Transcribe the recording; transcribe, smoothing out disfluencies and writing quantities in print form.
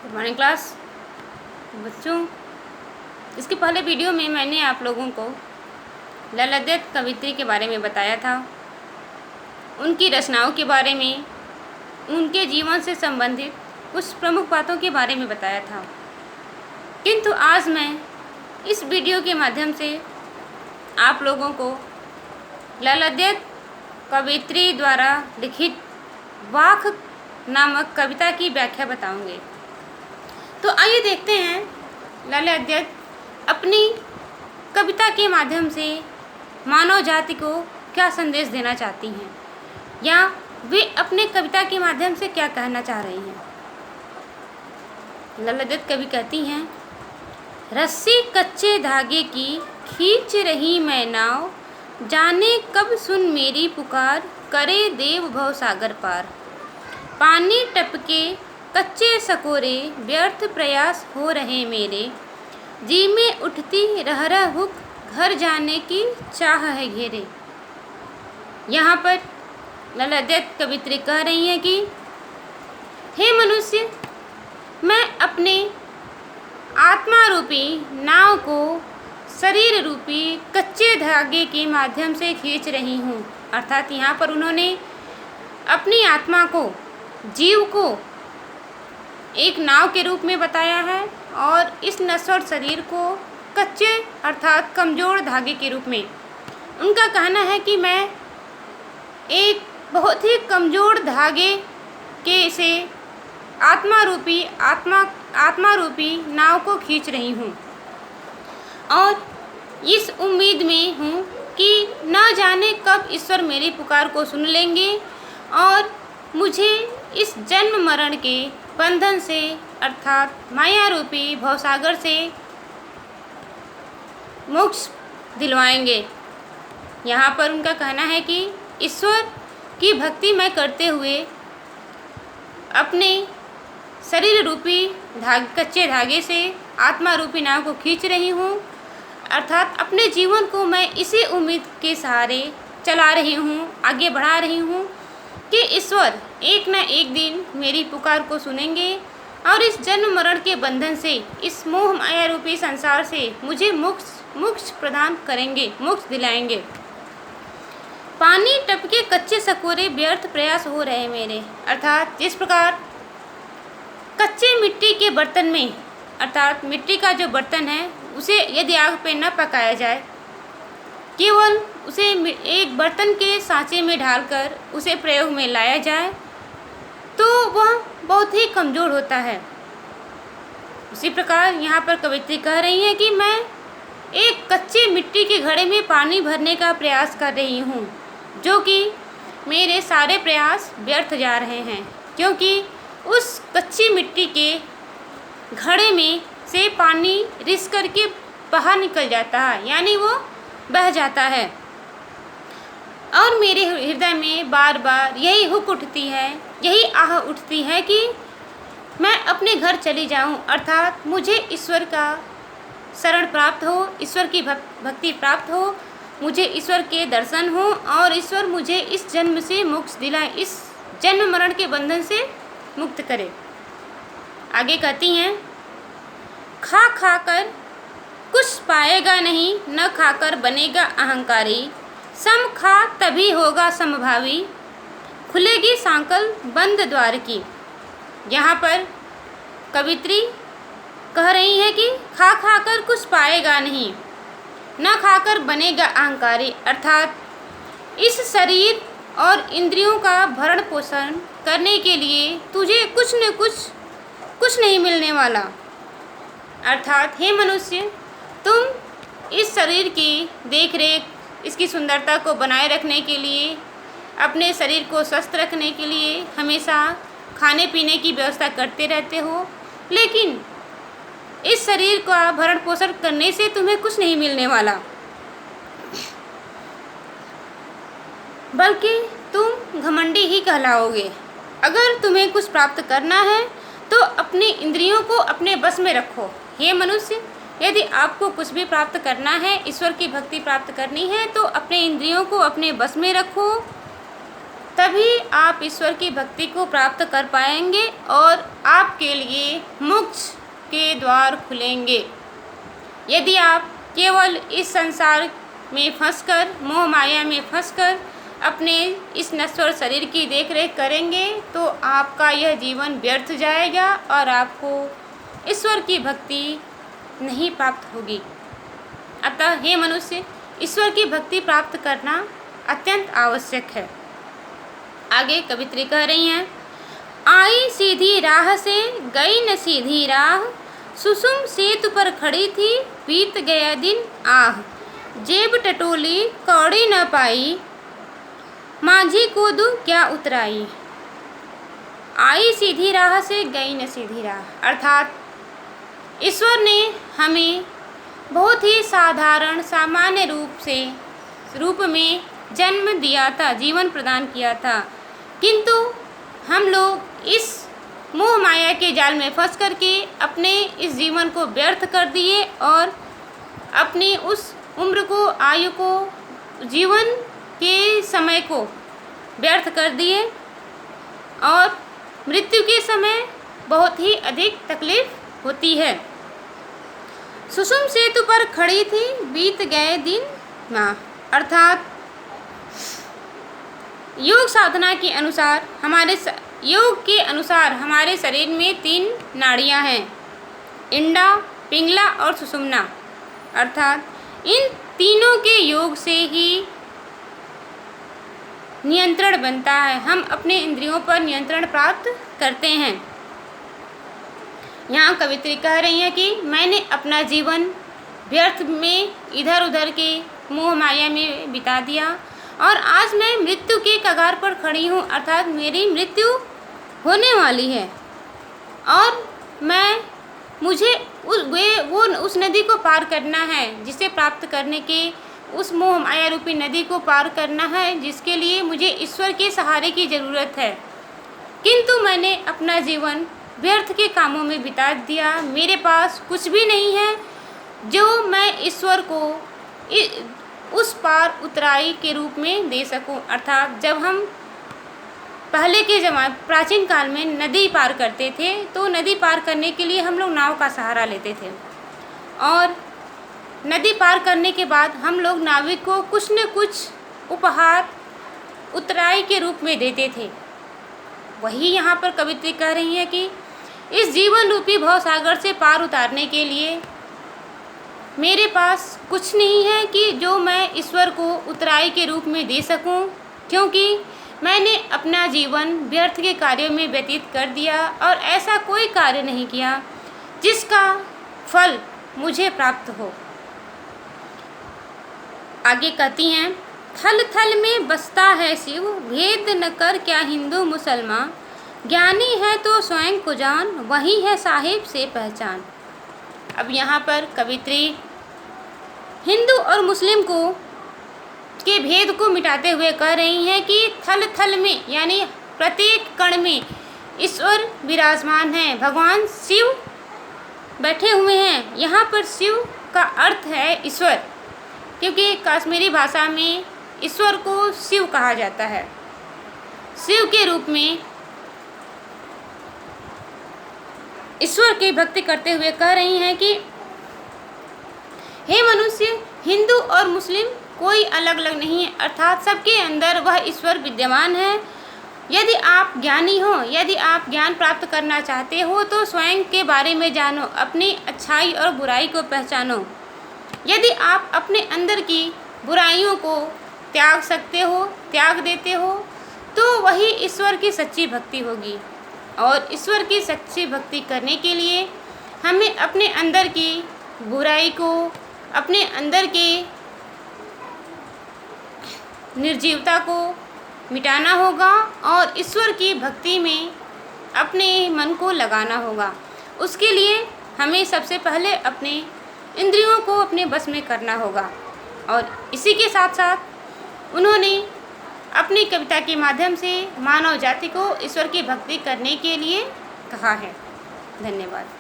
Good morning class बच्चों। इसके पहले वीडियो में मैंने आप लोगों को ललित कवित्री के बारे में बताया था, उनकी रचनाओं के बारे में, उनके जीवन से संबंधित कुछ प्रमुख बातों के बारे में बताया था। किंतु आज मैं इस वीडियो के माध्यम से आप लोगों को ललित कवित्री द्वारा लिखित वाक नामक कविता की व्याख्या बताऊंगे। तो आइए देखते हैं ललित अपनी कविता के माध्यम से मानव जाति को क्या संदेश देना चाहती हैं, या वे अपने कविता के माध्यम से क्या कहना चाह रही हैं। ललित कवि कहती हैं, रस्सी कच्चे धागे की खींच रही मैं नाव, जाने कब सुन मेरी पुकार, करे देव भव सागर पार। पानी टपके कच्चे सकोरे, व्यर्थ प्रयास हो रहे मेरे, जी में उठती रह हुक, घर जाने की चाह है घेरे। यहाँ पर ललित कवित्री कह रही हैं कि हे मनुष्य, मैं अपने आत्मा रूपी नाव को शरीर रूपी कच्चे धागे के माध्यम से खींच रही हूँ। अर्थात यहाँ पर उन्होंने अपनी आत्मा को, जीव को एक नाव के रूप में बताया है और इस नश्वर शरीर को कच्चे अर्थात कमज़ोर धागे के रूप में। उनका कहना है कि मैं एक बहुत ही कमज़ोर धागे के से आत्मा रूपी नाव को खींच रही हूँ, और इस उम्मीद में हूँ कि न जाने कब ईश्वर मेरी पुकार को सुन लेंगे और मुझे इस जन्म मरण के बंधन से अर्थात माया रूपी भवसागर से मोक्ष दिलवाएंगे। यहाँ पर उनका कहना है कि ईश्वर की भक्ति मैं करते हुए अपने शरीर रूपी कच्चे धागे से आत्मा रूपी नाव को खींच रही हूँ, अर्थात अपने जीवन को मैं इसी उम्मीद के सहारे चला रही हूँ, आगे बढ़ा रही हूँ कि ईश्वर एक न एक दिन मेरी पुकार को सुनेंगे और इस जन्म मरण के बंधन से, इस मोह माया रूपी संसार से मुझे मोक्ष प्रदान करेंगे, मोक्ष दिलाएंगे। पानी टपके कच्चे सकोरे, व्यर्थ प्रयास हो रहे मेरे। अर्थात जिस प्रकार कच्चे मिट्टी के बर्तन में, अर्थात मिट्टी का जो बर्तन है उसे यदि आग पे न पकाया जाए, केवल उसे एक बर्तन के सांचे में डालकर उसे प्रयोग में लाया जाए तो वह बहुत ही कमज़ोर होता है। उसी प्रकार यहाँ पर कवित्री कह रही है कि मैं एक कच्चे मिट्टी के घड़े में पानी भरने का प्रयास कर रही हूँ, जो कि मेरे सारे प्रयास व्यर्थ जा रहे हैं, क्योंकि उस कच्ची मिट्टी के घड़े में से पानी रिस करके बाहर निकल जाता है, यानी वो बह जाता है। और मेरे हृदय में बार बार यही हुक उठती है, यही आह उठती है कि मैं अपने घर चली जाऊं, अर्थात मुझे ईश्वर का शरण प्राप्त हो, ईश्वर की भक्ति प्राप्त हो, मुझे ईश्वर के दर्शन हो और ईश्वर मुझे इस जन्म से मोक्ष दिलाए, इस जन्म मरण के बंधन से मुक्त करे। आगे कहती हैं, खा खा कर कुछ पाएगा नहीं, न खाकर बनेगा अहंकारी, सम खा तभी होगा समभावी, खुलेगी सांकल बंद द्वार की। यहाँ पर कवित्री कह रही है कि खा खा कर कुछ पाएगा नहीं, न खाकर बनेगा अहंकारी, अर्थात इस शरीर और इंद्रियों का भरण पोषण करने के लिए तुझे कुछ न कुछ नहीं मिलने वाला। अर्थात हे मनुष्य, तुम इस शरीर की देख रेख, इसकी सुंदरता को बनाए रखने के लिए, अपने शरीर को स्वस्थ रखने के लिए हमेशा खाने पीने की व्यवस्था करते रहते हो, लेकिन इस शरीर का भरण पोषण करने से तुम्हें कुछ नहीं मिलने वाला, बल्कि तुम घमंडी ही कहलाओगे। अगर तुम्हें कुछ प्राप्त करना है तो अपनी इंद्रियों को अपने बस में रखो। हे मनुष्य, यदि आपको कुछ भी प्राप्त करना है, ईश्वर की भक्ति प्राप्त करनी है, तो अपने इंद्रियों को अपने बस में रखो तभी आप ईश्वर की भक्ति को प्राप्त कर पाएंगे और आपके लिए मोक्ष के द्वार खुलेंगे। यदि आप केवल इस संसार में फंसकर, मोह माया में फंसकर अपने इस नश्वर शरीर की देखरेख करेंगे तो आपका यह जीवन व्यर्थ जाएगा और आपको ईश्वर की भक्ति नहीं प्राप्त होगी। अतः हे मनुष्य, ईश्वर की भक्ति प्राप्त करना अत्यंत आवश्यक है। आगे कवित्री कह रही हैं, आई सीधी राह से गई न सीधी राह, सुसुम सेतु पर खड़ी थी बीत गया दिन आह, जेब टटोली कौड़ी न पाई, माझी को दू क्या उतराई। आई सीधी राह से गई न सीधी राह, अर्थात ईश्वर ने हमें बहुत ही साधारण सामान्य रूप में जन्म दिया था, जीवन प्रदान किया था, किंतु हम लोग इस मोह माया के जाल में फंस करके अपने इस जीवन को व्यर्थ कर दिए और अपनी उस उम्र को, आयु को, जीवन के समय को व्यर्थ कर दिए और मृत्यु के समय बहुत ही अधिक तकलीफ होती है। सुसुम सेतु पर खड़ी थी बीत गए दिन माह, अर्थात योग साधना के अनुसार योग के अनुसार हमारे शरीर में 3 नाड़ियां हैं, इंडा, पिंगला और सुषुम्ना, अर्थात इन तीनों के योग से ही नियंत्रण बनता है। हम अपने इंद्रियों पर नियंत्रण प्राप्त करते हैं। यहाँ कवित्री कह रही हैं कि मैंने अपना जीवन व्यर्थ में इधर उधर के मोह माया में बिता दिया और आज मैं मृत्यु के कगार पर खड़ी हूँ, अर्थात मेरी मृत्यु होने वाली है और मुझे उस नदी को पार करना है, जिसे प्राप्त करने के उस मोह माया रूपी नदी को पार करना है, जिसके लिए मुझे ईश्वर के सहारे की ज़रूरत है। किंतु मैंने अपना जीवन व्यर्थ के कामों में बिता दिया। मेरे पास कुछ भी नहीं है जो मैं ईश्वर को उस पार उतराई के रूप में दे सकूं। अर्थात जब हम पहले के प्राचीन काल में नदी पार करते थे तो नदी पार करने के लिए हम लोग नाव का सहारा लेते थे और नदी पार करने के बाद हम लोग नाविक को कुछ न कुछ उपहार उतराई के रूप में देते थे। वही यहाँ पर कवित्री कह रही है कि इस जीवन रूपी भवसागर से पार उतारने के लिए मेरे पास कुछ नहीं है कि जो मैं ईश्वर को उतराई के रूप में दे सकूं, क्योंकि मैंने अपना जीवन व्यर्थ के कार्यों में व्यतीत कर दिया और ऐसा कोई कार्य नहीं किया जिसका फल मुझे प्राप्त हो। आगे कहती हैं, थल थल में बसता है शिव, भेद न कर क्या हिंदू मुसलमान, ज्ञानी है तो स्वयं को जान, वही है साहिब से पहचान। अब यहाँ पर कवित्री हिंदू और मुस्लिम के भेद को मिटाते हुए कह रही हैं कि थल थल में यानी प्रत्येक कण में ईश्वर विराजमान है, भगवान शिव बैठे हुए हैं। यहाँ पर शिव का अर्थ है ईश्वर, क्योंकि कश्मीरी भाषा में ईश्वर को शिव कहा जाता है। शिव के रूप में ईश्वर की भक्ति करते हुए कह रही हैं कि हे मनुष्य, हिंदू और मुस्लिम कोई अलग अलग नहीं है, अर्थात सबके अंदर वह ईश्वर विद्यमान है। यदि आप ज्ञानी हो, यदि आप ज्ञान प्राप्त करना चाहते हो तो स्वयं के बारे में जानो, अपनी अच्छाई और बुराई को पहचानो। यदि आप अपने अंदर की बुराइयों को त्याग सकते हो, त्याग देते हो, तो वही ईश्वर की सच्ची भक्ति होगी। और ईश्वर की सच्ची भक्ति करने के लिए हमें अपने अंदर की बुराई को, अपने अंदर के निर्जीवता को मिटाना होगा और ईश्वर की भक्ति में अपने मन को लगाना होगा। उसके लिए हमें सबसे पहले अपने इंद्रियों को अपने बस में करना होगा। और इसी के साथ साथ उन्होंने अपनी कविता के माध्यम से मानव जाति को ईश्वर की भक्ति करने के लिए कहा है। धन्यवाद।